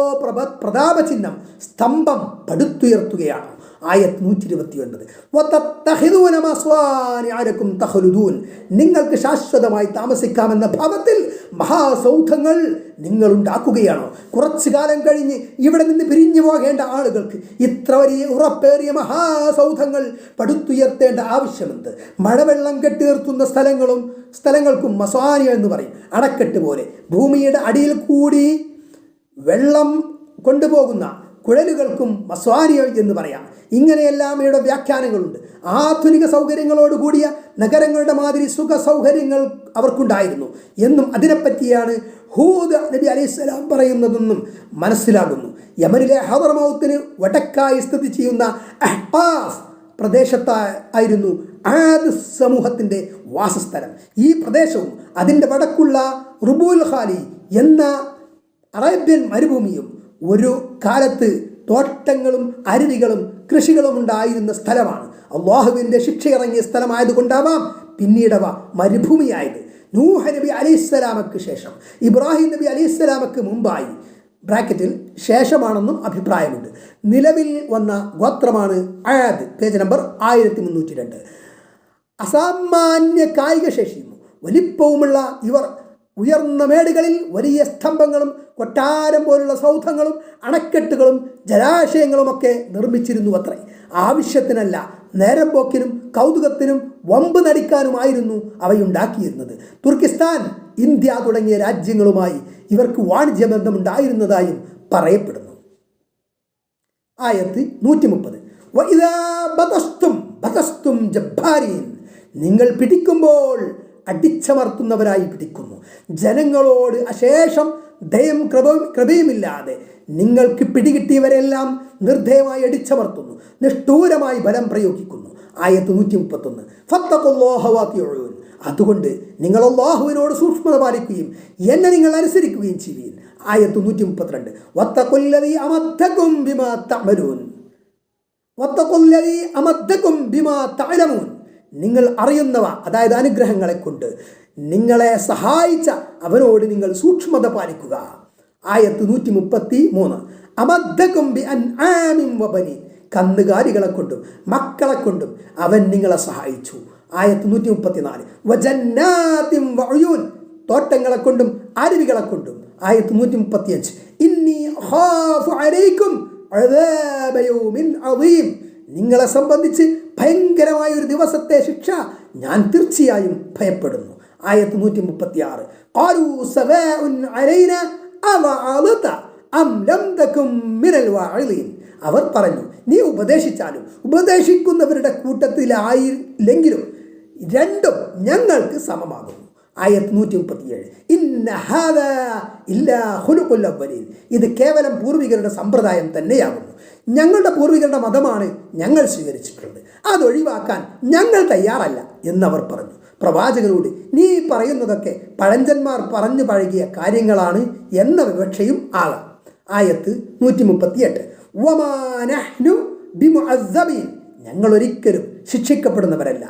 പ്രതാപചിഹ്നം, സ്തംഭം പടുത്തുയർത്തുകയാണ്. ആയത്ത് 129. വതത്തഖിദൂന മസ്വാനിഅലക്കും തഖ്ലുദൂൻ, നിങ്ങൾക്ക് ശാശ്വതമായി താമസിക്കാമെന്ന ഭാവത്തിൽ മഹാസൗധങ്ങൾ നിങ്ങൾ ഉണ്ടാക്കുകയാണോ? കുറച്ചു കാലം കഴിഞ്ഞ് ഇവിടെ നിന്ന് പിരിഞ്ഞു പോകേണ്ട ആളുകൾക്ക് ഇത്ര വലിയ ഉറപ്പേറിയ മഹാസൗധങ്ങൾ പടുത്തുയർത്തേണ്ട ആവശ്യമുണ്ട്. മഴവെള്ളം കെട്ടി നിർത്തുന്ന സ്ഥലങ്ങൾക്കും മസ്വാനി എന്ന് പറയും, അണക്കെട്ട് പോലെ. ഭൂമിയുടെ അടിയിൽ കൂടി വെള്ളം കൊണ്ടുപോകുന്ന കുഴലുകൾക്കും മസ്വാനി എന്ന് പറയാം. ഇങ്ങനെയെല്ലാം ഇവിടെ വ്യാഖ്യാനങ്ങളുണ്ട്. ആധുനിക സൗകര്യങ്ങളോട് കൂടിയ നഗരങ്ങളുടെ മാതിരി സുഖ സൗകര്യങ്ങൾ അവർക്കുണ്ടായിരുന്നു എന്നും അതിനെപ്പറ്റിയാണ് ഹൂദ് നബി അലൈഹിസ്സലാം പറയുന്നതെന്നും മനസ്സിലാകുന്നു. യമനിലെ ഹദർമൗത്തിന് വടക്കായി സ്ഥിതി ചെയ്യുന്ന അഹ്പാസ് പ്രദേശത്തായിരുന്നു ആദ് സമൂഹത്തിൻ്റെ വാസസ്ഥലം. ഈ പ്രദേശവും അതിൻ്റെ വടക്കുള്ള റുബുൽ ഖാലി എന്ന അറേബ്യൻ മരുഭൂമിയും ഒരു കാലത്ത് തോട്ടങ്ങളും അരുവികളും കൃഷികളും ഉണ്ടായിരുന്ന സ്ഥലമാണ്. അള്ളാഹുവിൻ്റെ ശിക്ഷ ഇറങ്ങിയ സ്ഥലമായതുകൊണ്ടാവാം പിന്നീടവ മരുഭൂമിയായത്. നൂഹ് നബി അലൈഹിസ്സലാമക്ക് ശേഷം, ഇബ്രാഹിം നബി അലൈഹിസ്സലാമക്ക് മുമ്പായി ബ്രാക്കറ്റിൽ ശേഷമാണെന്നും അഭിപ്രായമുണ്ട്. നിലവിൽ വന്ന ഗോത്രമാണ് ആദ്. Page number 1302. അസാമാന്യ കായിക ശേഷിയും വലിപ്പവുമുള്ള ഇവർ ഉയർന്ന മേടുകളിൽ വലിയ സ്തംഭങ്ങളും കൊട്ടാരം പോലുള്ള സൗധങ്ങളും അണക്കെട്ടുകളും ജലാശയങ്ങളുമൊക്കെ നിർമ്മിച്ചിരുന്നു അത്രേ. ആവശ്യത്തിനല്ല, നേരം പോക്കിനും കൗതുകത്തിനും വമ്പ് നടിക്കാനുമായിരുന്നു അവയുണ്ടാക്കിയിരുന്നത്. തുർക്കിസ്ഥാൻ, ഇന്ത്യ തുടങ്ങിയ രാജ്യങ്ങളുമായി ഇവർക്ക് വാണിജ്യ ബന്ധമുണ്ടായിരുന്നതായും പറയപ്പെടുന്നു. ആയത്ത് 130. വഇദാ ബതസ്തും ജബ്ബാരീൻ, നിങ്ങൾ പിടിക്കുമ്പോൾ അടിച്ചമർത്തുന്നവരായി പിടിക്കുന്നു. ജനങ്ങളോട് അശേഷം ദയം കൃപയുമില്ലാതെ നിങ്ങൾക്ക് പിടികിട്ടിയവരെല്ലാം നിർദ്ധയമായി അടിച്ചമർത്തുന്നു, നിഷ്ഠൂരമായി ബലം പ്രയോഗിക്കുന്നു. ആയത്ത് 131. ഫത്തഖുല്ലാഹ വഅതിഊൻ, അതുകൊണ്ട് നിങ്ങൾ അല്ലാഹുവിനോട് സൂക്ഷ്മത പാലിക്കുകയും എന്നെ നിങ്ങൾ അനുസരിക്കുകയും ചെയ്യുകയും. ആയത്ത് 132. വത്തഖുല്ലദീ അമദ്ദകും ബിമാ തഅമലൂൻ, വത്തഖുല്ലദീ അമദ്ദകും ബിമാ തഅലമൂൻ, നിങ്ങൾ അറിയുന്നവ, അതായത് അനുഗ്രഹങ്ങളെ കൊണ്ട് നിങ്ങളെ സഹായിച്ച അവനോട് നിങ്ങൾ സൂക്ഷ്മത പാലിക്കുക. ആയത്ത് 133. അമദ്ദകും ബി അൻആമിൻ വബനീൻ, കന്നുകാലികളെ കൊണ്ടും മക്കളെ കൊണ്ടും അവൻ നിങ്ങളെ സഹായിച്ചു. ആയത്ത് 134. വജന്നാതിൻ വഉയൂൻ, തോട്ടങ്ങളെ കൊണ്ടും അരുവികളെ കൊണ്ടും. ആയത്ത് 135. ഇന്നി ഖാഫു അലൈക്കും അദാബ യൗമിൻ അദീം, നിങ്ങളെ സംബന്ധിച്ച് ഭയങ്കരമായ ഒരു ദിവസത്തെ ശിക്ഷ ഞാൻ തീർച്ചയായും ഭയപ്പെടുന്നു. ആയത്ത് 136. ഖാലൂ സവാഉൻ അലൈനാ അവഅദത അം ലം തകും മിനൽ വാഇലീൻ, അവർ പറഞ്ഞു, നീ ഉപദേശിച്ചാലും ഉപദേശിക്കുന്നവരുടെ കൂട്ടത്തിലായില്ലെങ്കിലും രണ്ടും ഞങ്ങൾക്ക് സമമാകുന്നു. ആയത്ത് 137. ഇന്ന ഹാദാ ഇല്ലാ ഖുലുഖുൽ അവ്വലീൻ, ഇത് കേവലം പൂർവികരുടെ സമ്പ്രദായം തന്നെയാകുന്നു. ഞങ്ങളുടെ പൂർവികരുടെ മതമാണ് ഞങ്ങൾ സ്വീകരിച്ചിട്ടുള്ളത്, അതൊഴിവാക്കാൻ ഞങ്ങൾ തയ്യാറല്ല എന്നവർ പറഞ്ഞു. പ്രവാചകനോട് നീ പറയുന്നതൊക്കെ പഴഞ്ചന്മാർ പറഞ്ഞു പഴകിയ കാര്യങ്ങളാണ് എന്ന വിവക്ഷയും ആകാം. ആയത്ത് 138. വമാ നഹ്നു ബിമുഅസ്സബീൻ, ഞങ്ങൾ ഒരിക്കലും ശിക്ഷിക്കപ്പെടുന്നവരല്ല.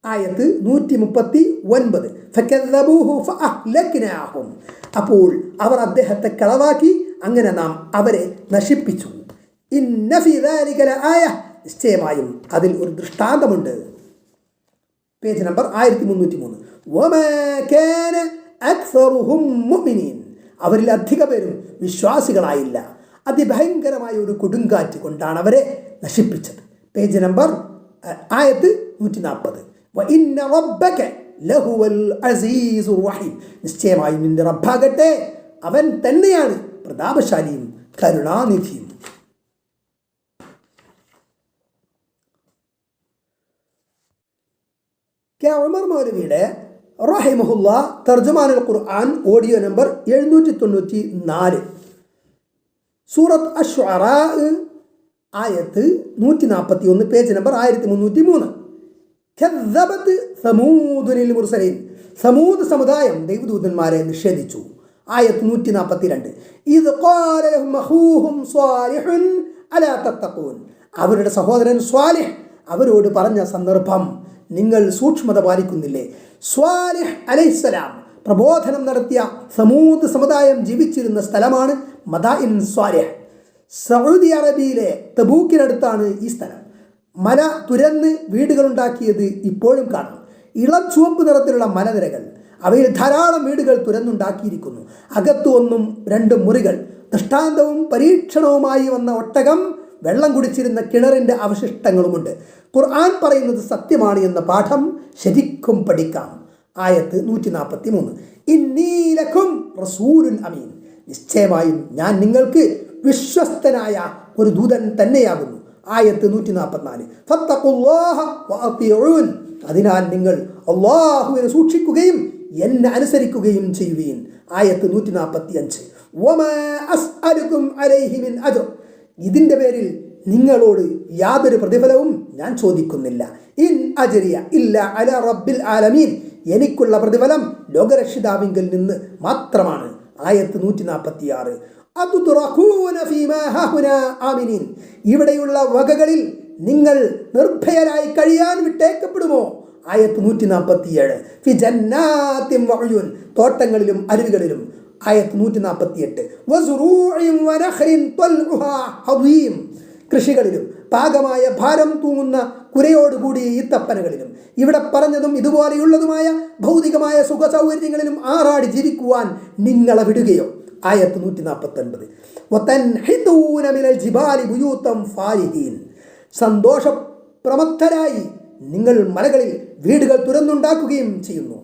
ആയത്ത് 139. ഫകദ്ദബൂഹു ഫഅഹ്ലക്നാഹും, അപ്പോൾ അവർ അദ്ദേഹത്തെ കളവാക്കി, അങ്ങനെ നാം അവരെ നശിപ്പിച്ചു. ഇന്ന ഫീ ദാലിക ലആയ, നിശ്ചയമായും അതിൽ ഒരു ദൃഷ്ടാന്തമുണ്ട്. Page number 1303. വമാ കാന അക്സറുഹും മുഅ്മിനീൻ, അവരിൽ അധിക പേരും വിശ്വാസികളായില്ല. അതിഭയങ്കരമായ ഒരു കൊടുങ്കാറ്റ് കൊണ്ടാണ് അവരെ നശിപ്പിച്ചത്. പേജ് നമ്പർ ആയത്ത് 140. വഇന്ന റബ്ബക ലഹുവൽ അസീസുർ റഹീം, നിശ്ചയമായും നിന്റെ റബ്ബാകട്ടെ അവൻ തന്നെയാണ് പ്രതാപശാലിയും കരുണാനിധിയും. ഉമർ മൗലവിയുടെ റഹിമഹുല്ലാ തർജുമാനുൽ ഖുർആൻ ഓഡിയോ നമ്പർ 794. സൂറത്ത് അശ്ശുഅറാ ആയത്ത് 141, പേജ് നമ്പർ 1303. കദ്ദബത് സമൂദുൽ മുർസലീൻ, സമൂദ് സമുദായം ദൈവദൂതന്മാരെ നിഷേധിച്ചു. ആയത്ത് 142. ഇത് ഖാല ലഹും അഖൂഹും സ്വാലിഹുൻ അലാ തത്തഖൂൻ, അവരുടെ സഹോദരൻ സ്വാലിഹ് അവരോട് പറഞ്ഞ സന്ദർഭം നിങ്ങൾ സൂക്ഷ്മത പാലിക്കുന്നില്ലേ? സ്വാലിഹ് അലൈഹിസ്സലാം പ്രബോധനം നടത്തിയ സമൂദ് സമുദായം ജീവിച്ചിരുന്ന സ്ഥലമാണ് മദായിൻ സ്വാലിഹ്. സൗദി അറേബ്യയിലെ തബൂക്കിനടുത്താണ് ഈ സ്ഥലം. മല തുരന്ന് വീടുകളുണ്ടാക്കിയത് ഇപ്പോഴും കാണാം. ഇളം ചുവപ്പ് നിറത്തിലുള്ള മലനിരകൾ, അവയിൽ ധാരാളം വീടുകൾ തുരന്നുണ്ടാക്കിയിരിക്കുന്നു. അകത്തു 1-2 മുറികൾ. ദൃഷ്ടാന്തവും പരീക്ഷണവുമായി വന്ന ഒട്ടകം, വെള്ളം കുടിച്ചിരുന്ന കിണറിൻ്റെ അവശിഷ്ടങ്ങളുമുണ്ട്. ഖുർആൻ പറയുന്നത് സത്യമാണ് എന്ന പാഠം ശരിക്കും പഠിക്കാം. ആയത്ത് 143. ഇന്നീ ലക്കും റസൂലുൻ അമീൻ, നിശ്ചയമായും ഞാൻ നിങ്ങൾക്ക് വിശ്വസ്തനായ ഒരു ദൂതൻ തന്നെയാകുന്നു. ആയത്ത് 144. ഫത്തഖുല്ലാഹ വഅതിഊൻ, അതിനാൽ നിങ്ങൾ അല്ലാഹുവിനെ സൂക്ഷിക്കുകയും എന്നെ അനുസരിക്കുകയും ചെയ്യുവീൻ. ആയത്ത് 145. വമാ അസ്അലുകും അലൈഹി മിൻ അജ്ർ, ഇതിൻ്റെ പേരിൽ നിങ്ങളോട് യാതൊരു പ്രതിഫലവും ഞാൻ ചോദിക്കുന്നില്ല. ഇൻ അജ്രിയ ഇല്ല അലാ റബ്ബിൽ ആലമീൻ, എനിക്കുള്ള പ്രതിഫലം ലോകരക്ഷിതാവിങ്കിൽ നിന്ന് മാത്രമാണ്. ആയത്ത് 146. അതുതുറഖൂന ഫീമാ ഹഹുനാ ആമിനീൻ, ഇവിടെയുള്ള വകകളിൽ നിങ്ങൾ നിർഭയരായി കഴിയാൻ വിട്ടേക്കപ്പെടുമോ? ആയത്ത് 147. ഫി ജന്നാത്തിൻ വഉയൂൻ, തോട്ടങ്ങളിലും അരുവികളിലും. ആയത്ത് 148. വസുറൂഇൻ വനഖ്ലിൻ തൽഉഹാ ഹദീം, കൃഷികളിലും പാകമായ ഭാരം തൂങ്ങുന്ന കുരയോടുകൂടിയ ഈത്തപ്പനകളിലും. ഇവിടെ പറഞ്ഞതും ഇതുപോലെയുള്ളതുമായ ഭൗതികമായ സുഖ സൗകര്യങ്ങളിലും ആറാടി ജീവിക്കുവാൻ നിങ്ങളെ വിടുകയോ? ആയത്ത് 149. വതൻഹിതൂന മിനൽ ജിബാലി ബുയൂതൻ ഫാരിഹീൻ, സന്തോഷപ്രമത്തരായി നിങ്ങൾ മലകളിൽ വീടുകൾ തുറന്നുണ്ടാക്കുകയും ചെയ്യുന്നു.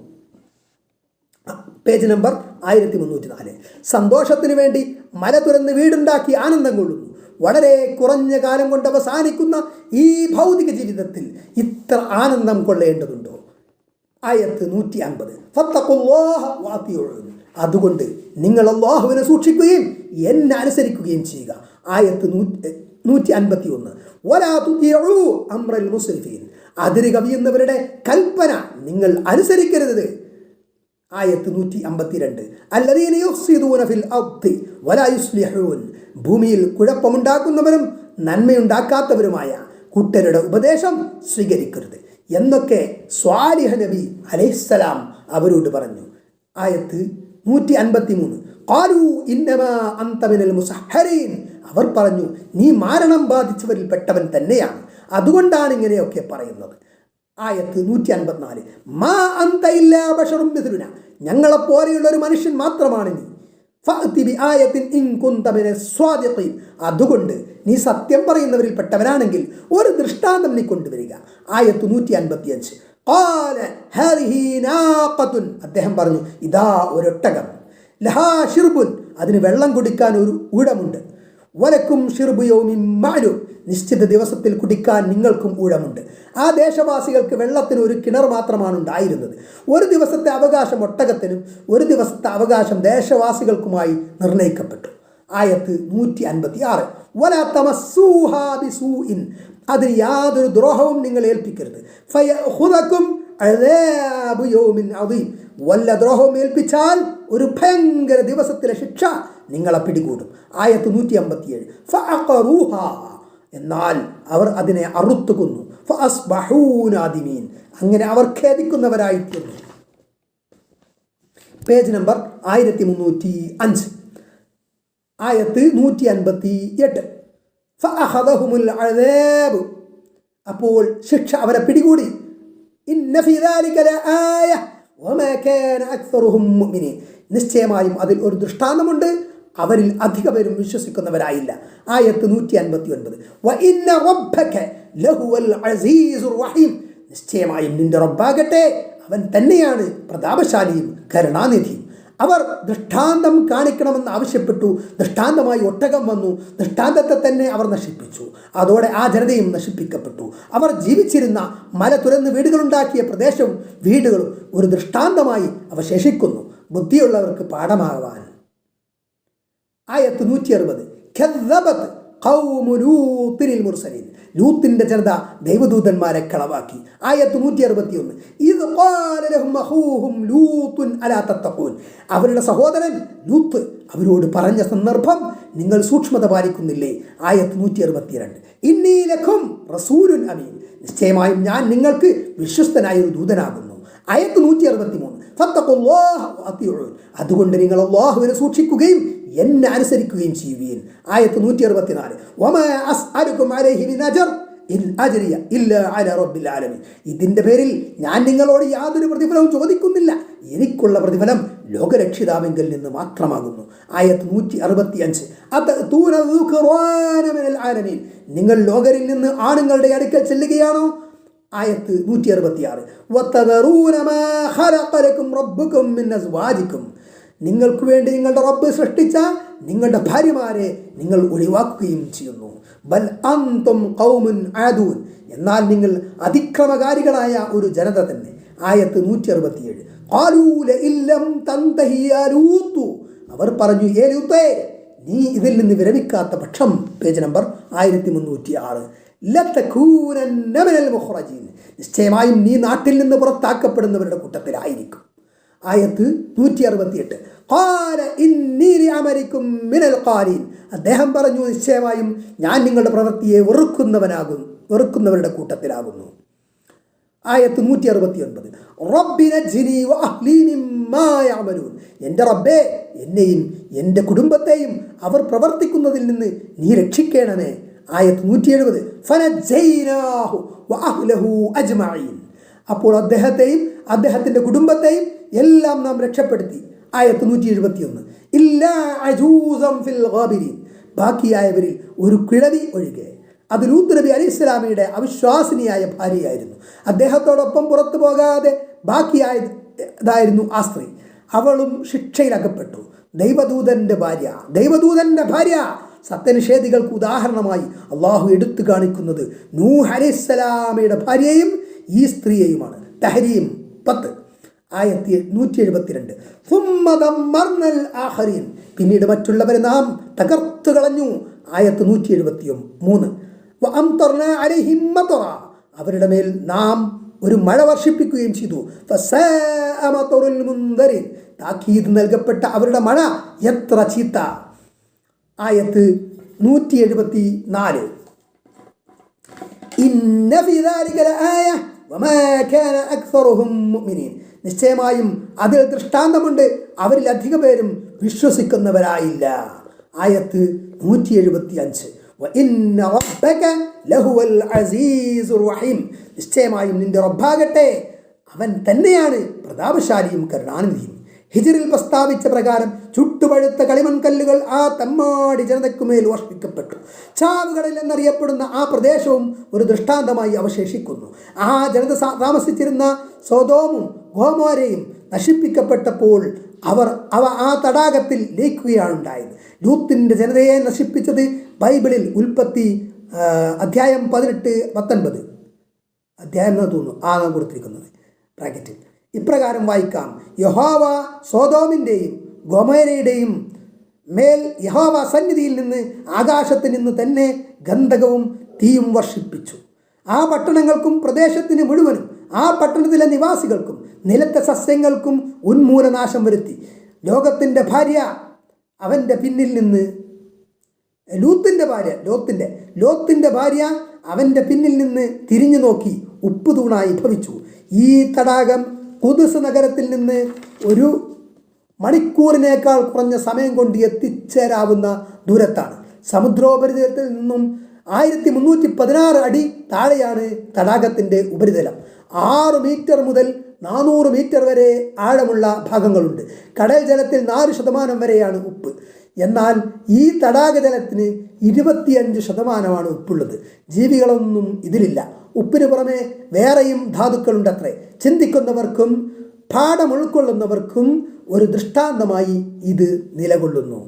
Page number 1304. സന്തോഷത്തിന് വേണ്ടി മല തുറന്ന് വീടുണ്ടാക്കി ആനന്ദം കൊള്ളുന്നു. വളരെ കുറഞ്ഞ കാലം കൊണ്ട് അവസാനിക്കുന്ന ഈ ഭൗതിക ജീവിതത്തിൽ ഇത്ര ആനന്ദം കൊള്ളേണ്ടതുണ്ടോ? ആയത്ത് 150. ഫത്തഖുല്ലാഹ വഅതിഊൻ, അതുകൊണ്ട് നിങ്ങൾ അല്ലാഹുവിനെ സൂക്ഷിക്കുകയും എന്നെ അനുസരിക്കുകയും ചെയ്യുക. ആയത്ത് 151. വലാ തുതിഉ അംറൽ മുസ്രിഫീൻ, അതിര് കവിയുന്നവരുടെ കൽപ്പന നിങ്ങൾ അനുസരിക്കരുത്. ആയത്ത് 152. അല്ലദീന യുഫ്സിദൂന ഫിൽ അർദി വലാ യുസ്ലിഹൂൻ, ഭൂമിയിൽ കുഴപ്പമുണ്ടാക്കുന്നവരും നന്മയുണ്ടാക്കാത്തവരുമായ കൂട്ടരുടെ ഉപദേശം സ്വീകരിക്കരുത് എന്നൊക്കെ സ്വാലിഹ് നബി അലൈഹിസ്സലാം അവരോട് പറഞ്ഞു. ആയത്ത് 153. ഖാലൂ ഇന്നമാ അൻത മിനൽ മുസഹ്ഹരീൻ, അവർ പറഞ്ഞു നീ മാരണം ബാധിച്ചവരിൽ പെട്ടവൻ തന്നെയാണ്, അതുകൊണ്ടാണ് ഇങ്ങനെയൊക്കെ പറയുന്നത്. ആയത്ത് 154. മാ അൻത ഇല്ലാ ബശറും മിസ്ലുനാ, ഞങ്ങളെപ്പോലെയുള്ള ഒരു മനുഷ്യൻ മാത്രമാണ് നീ. ഫഅതി ബിആയത്തിൻ ഇൻ കുൻത മിനസ് സ്വാദിഖീൻ, അതുകൊണ്ട് നീ സത്യം പറയുന്നവരിൽ പെട്ടവനാണെങ്കിൽ ഒരു ദൃഷ്ടാന്തം നീ കൊണ്ടുവരിക. ആയത്ത് 155. ഖാല ഹാദിഹി നാഖത്തുൻ, അദ്ദേഹം പറഞ്ഞു ഇതാ ഒരൊട്ടകം. ലഹാ ഷിർബുൻ, അതിന് വെള്ളം കുടിക്കാൻ ഒരു ഊഴമുണ്ട്. വലക്കും ഷിർബു യൗമിൻ മഅലൂം, നിശ്ചിത ദിവസത്തിൽ കുടിക്കാൻ നിങ്ങൾക്കും ഊഴമുണ്ട്. ആ ദേശവാസികൾക്ക് വെള്ളത്തിന് ഒരു കിണർ മാത്രമാണ് ഉണ്ടായിരുന്നത്. ഒരു ദിവസത്തെ അവകാശം ഒട്ടകത്തിനും ഒരു ദിവസത്തെ അവകാശം ദേശവാസികൾക്കുമായി നിർണയിക്കപ്പെട്ടു. ആയത്ത് 156. വലാ തമസ്സൂഹാ ബിസൂഇൻ, അതിന് യാതൊരു ദ്രോഹവും നിങ്ങൾ ഏൽപ്പിക്കരുത്. ഫയഖുദകും അദാബു യൗമിൻ അദീം, വല്ല ദ്രോഹവും ഏൽപ്പിച്ചാൽ ഒരു ഭയങ്കര ദിവസത്തിലെ ശിക്ഷ നിങ്ങളെ പിടികൂടും. ആയത്ത് 157. ഫഅഖറൂഹാ, എന്നാൽ അവർ അതിനെ അറുത്തു കൊന്നു. ഫഅസ്ബഹൂ നാദിമീൻ, അങ്ങനെ അവർ ഖേദിക്കുന്നവരായിത്തീർന്നു. Page number 1305. ആയത്ത് 158. ഫഅഖദഹുമുൽ അദാബ്, അപ്പോൾ ശിക്ഷ അവരെ പിടികൂടി. ഇന്ന ഫീ ദാലിക ലആയ വമാ കാന അക്സറുഹും മുഅ്മിനീൻ, നിശ്ചയമായും അതിൽ ഒരു ദൃഷ്ടാന്തമുണ്ട്, അവരിൽ അധിക പേരും വിശ്വസിക്കുന്നവരായില്ല. ആയത്ത് 159. വ ഇന്ന റബ്ബക ലഹുവൽ അസീസുർ റഹീം, നിശ്ചയമായും നിന്റെ റബ്ബാകട്ടെ അവൻ തന്നെയാണ് പ്രതാപശാലിയും കരുണാനിധിയും. അവർ ദൃഷ്ടാന്തം കാണിക്കണമെന്ന് ആവശ്യപ്പെട്ടു. ദൃഷ്ടാന്തമായി ഒട്ടകം വന്നു. ദൃഷ്ടാന്തത്തെ തന്നെ അവർ നശിപ്പിച്ചു. അതോടെ ആ ജനതയും നശിപ്പിക്കപ്പെട്ടു. അവർ ജീവിച്ചിരുന്ന മല തുറന്ന് വീടുകളുണ്ടാക്കിയ പ്രദേശവും വീടുകളും ഒരു ദൃഷ്ടാന്തമായി അവശേഷിക്കുന്നു, ബുദ്ധിയുള്ളവർക്ക് പാഠമാവാൻ. ആയത്ത് 160. കദ്ദബത് ഖൗമു ലൂത്തിനിൽ മുർസലീൻ. ലൂത്തിന്റെ ജനത ദൈവദൂതന്മാരെ കളവാക്കി. ആയത്ത് 161. ഇത് ഖാല ലഹും അഖൂഹും ലൂത്തുൻ അലാ തത്തഖൂൻ. അവരുടെ സഹോദരൻ ലൂത്ത് അവരോട് പറഞ്ഞ സന്ദർഭം നിങ്ങൾ സൂക്ഷ്മത പാലിക്കുന്നില്ലേ? ആയത്ത് 162. ഇന്നീ ലക്കും റസൂലുൻ അമീൻ. നിശ്ചയമായും ഞാൻ നിങ്ങൾക്ക് വിശ്വസ്തനായ ഒരു ദൂതനാകുന്നു. ആയത്ത് 163. ഫത്തഖുല്ലാഹ വഅതിഉൻ. അതുകൊണ്ട് നിങ്ങൾ അല്ലാഹുവിനെ സൂക്ഷിക്കുകയും എന്നെ അനുസരിക്കുകയും ചെയ്യുകയും. ആയത്ത് 164. വമാ അസ്അലുകും അലൈഹി മിൻ അജ്ർ ഇൻ അജ്രിയ ഇല്ലാ അലാ റബ്ബിൽ ആലമീൻ. ഇതിന്റെ പേരിൽ ഞാൻ നിങ്ങളോട് യാതൊരു പ്രതിഫലവും ചോദിക്കുന്നില്ല. എനിക്കുള്ള പ്രതിഫലം ലോകരക്ഷിതാവിങ്കിൽ നിന്ന് മാത്രമാകുന്നു. ആയത്ത് 165. അതതൂന ദുഖ്റാന മിനൽ ആലമീൻ. നിങ്ങൾ ലോകരിൽ നിന്ന് ആണുങ്ങളുടെ അടുക്കൽ ചെല്ലുകയാണോ? ആയത്ത് 166. വതദറൂന മാ ഖലഖ ലക്കും റബ്ബുകും മിൻ അസ്വാജികും. നിങ്ങൾക്ക് വേണ്ടി നിങ്ങളുടെ റബ്ബ് സൃഷ്ടിച്ച നിങ്ങളുടെ ഭാര്യമാരെ നിങ്ങൾ ഒഴിവാക്കുകയും ചെയ്യുന്നു. ബൽ അൻതും ഖൗമുൻ ആദൂൻ. എന്നാൽ നിങ്ങൾ അതിക്രമകാരികളായ ഒരു ജനത തന്നെ. ആയത്ത് 167. ഖാലൂ ലഇല്ലം തൻതഹി യാ ലൂത്ത്. അവർ പറഞ്ഞു, ഏ ലൂത്തേ, നീ ഇതിൽ നിന്ന് വിരമിക്കാത്ത പക്ഷം. Page number 1306. ലതകൂനന്ന മിനൽ മുഖ്റജീൻ. നിശ്ചയമായും നീ നാട്ടിൽ നിന്ന് പുറത്താക്കപ്പെടുന്നവരുടെ കൂട്ടത്തിലായിരിക്കും. ആയത്ത് 168. ഖാല ഇന്നി ലിഅമലികും മിനൽ ഖാലീൻ. അദ്ദേഹം പറഞ്ഞു, നിശ്ചയമായും ഞാൻ നിങ്ങളുടെ പ്രവൃത്തിയെ വെറുക്കുന്നവരുടെ കൂട്ടത്തിലാകുന്നു. ആയത്ത് 169. റബ്ബി നജ്നി വഅഹ്ലി മിമ്മാ യഅമലൂൻ. എൻ്റെ റബ്ബേ, എന്നെയും എൻ്റെ കുടുംബത്തെയും അവർ പ്രവർത്തിക്കുന്നതിൽ നിന്ന് നീ രക്ഷിക്കണമേ. ആയത്ത് 170. ഫനജൈനാഹു വഅഹ്ലഹു അജ്മഈൻ. അപ്പോൾ അദ്ദേഹത്തെയും അദ്ദേഹത്തിൻ്റെ കുടുംബത്തെയും എല്ലാം നാം രക്ഷപ്പെടുത്തി. ആയത്ത് 171. ഇല്ലാ അജൂസൻ ഫിൽ ഗാബിരീൻ. ബാക്കിയായവരിൽ ഒരു കിഴവി ഒഴികെ. അത് ലൂത്ത് നബി അലൈഹി സ്വലാമിയുടെ അവിശ്വാസിനിയായ ഭാര്യയായിരുന്നു. അദ്ദേഹത്തോടൊപ്പം പുറത്തു പോകാതെ ബാക്കിയായതായിരുന്നു ആ സ്ത്രീ. അവളും ശിക്ഷയിലകപ്പെട്ടു. ദൈവദൂതൻ്റെ ഭാര്യ സത്യനിഷേധികൾക്ക് ഉദാഹരണമായി അള്ളാഹു എടുത്തു കാണിക്കുന്നത് നൂഹ് അലൈഹിസ്സലാമയുടെ ഭാര്യയും ഈ സ്ത്രീയെയുമാണ്. തഹരീം 10. ആയത്ത് 172. പിന്നീട് മറ്റുള്ളവരെ നാം തകർത്തു കളഞ്ഞു. ആയത്ത് 173. അവരുടെ മേൽ നാം ഒരു മഴ വർഷിപ്പിക്കുകയും ചെയ്തു. താക്കീത് നൽകപ്പെട്ട അവരുടെ മഴ എത്ര ചീത്ത. ആയത്ത് 174. ഇന്ന ഫീ ദാലിക ലആയ വമാ കാന അക്സറുഹും മുഅ്മിനീൻ. നിശ്ചയമായും അതിൽ ദൃഷ്ടാന്തമുണ്ട്, അവരിൽ അധിക പേരും വിശ്വസിക്കുന്നവരായില്ല. ആയത്ത് 175. വഇന്ന റബ്ബക ലഹുവൽ അസീസുർ റഹീം. നിശ്ചയമായും നിന്റെ റബ്ബാകട്ടെ അവൻ തന്നെയാണ് പ്രതാപശാലിയും കരുണാനിധിയും. ഹിജ്റിൽ പ്രസ്താവിച്ച പ്രകാരം ചുട്ടുപഴുത്ത കളിമൺകല്ലുകൾ ആ തമ്മാടി ജനതയ്ക്കുമേൽ വർഷിക്കപ്പെട്ടു. ചാവുകടൽ എന്നറിയപ്പെടുന്ന ആ പ്രദേശവും ഒരു ദൃഷ്ടാന്തമായി അവശേഷിക്കുന്നു. ആ ജനത താമസിച്ചിരുന്ന സൊദോമും ഗോമോരയും നശിപ്പിക്കപ്പെട്ടപ്പോൾ അവ ആ തടാകത്തിൽ ലയിക്കുകയാണ് ഉണ്ടായത്. ലൂത്തിൻ്റെ ജനതയെ നശിപ്പിച്ചത് ബൈബിളിൽ ഉൽപ്പത്തി അധ്യായം 18-19 അധ്യായം എന്ന് തോന്നുന്നു നാം കൊടുത്തിരിക്കുന്നത് ബ്രാക്കറ്റിൽ. ഇപ്രകാരം വായിക്കാം: യഹോവ സോദോമിൻ്റെയും ഗൊമോരയുടെയും മേൽ യഹോവ സന്നിധിയിൽ നിന്ന് ആകാശത്ത് നിന്ന് തന്നെ ഗന്ധകവും തീയും വർഷിപ്പിച്ചു. ആ പട്ടണങ്ങൾക്കും പ്രദേശത്തിന് മുഴുവനും ആ പട്ടണത്തിലെ നിവാസികൾക്കും നിലത്തെ സസ്യങ്ങൾക്കും ഉന്മൂലനാശം വരുത്തി. ലോകത്തിൻ്റെ ഭാര്യ അവൻ്റെ പിന്നിൽ നിന്ന് ലോത്തിൻ്റെ ഭാര്യ അവൻ്റെ പിന്നിൽ നിന്ന് തിരിഞ്ഞു നോക്കി ഉപ്പുതൂണായി ഭവിച്ചു. ഈ തടാകം ഖുദ്സ് നഗരത്തിൽ നിന്ന് ഒരു മണിക്കൂറിനേക്കാൾ കുറഞ്ഞ സമയം കൊണ്ട് എത്തിച്ചേരാവുന്ന ദൂരത്താണ്. സമുദ്രോപരിതലത്തിൽ നിന്നും 1316 അടി താഴെയാണ് തടാകത്തിൻ്റെ ഉപരിതലം. 6 മീറ്റർ മുതൽ 400 മീറ്റർ വരെ ആഴമുള്ള ഭാഗങ്ങളുണ്ട്. കടൽ ജലത്തിൽ 4% വരെയാണ് ഉപ്പ്. എന്നാൽ ഈ തടാകജലത്തിന് 25% ഉപ്പുള്ളത്. ജീവികളൊന്നും ഇതിലില്ല. ഉപ്പിന് പുറമെ വേറെയും ധാതുക്കളുണ്ടത്രേ. ചിന്തിക്കുന്നവർക്കും പാഠം ഉൾക്കൊള്ളുന്നവർക്കും ഒരു ദൃഷ്ടാന്തമായി ഇത് നിലകൊള്ളുന്നു.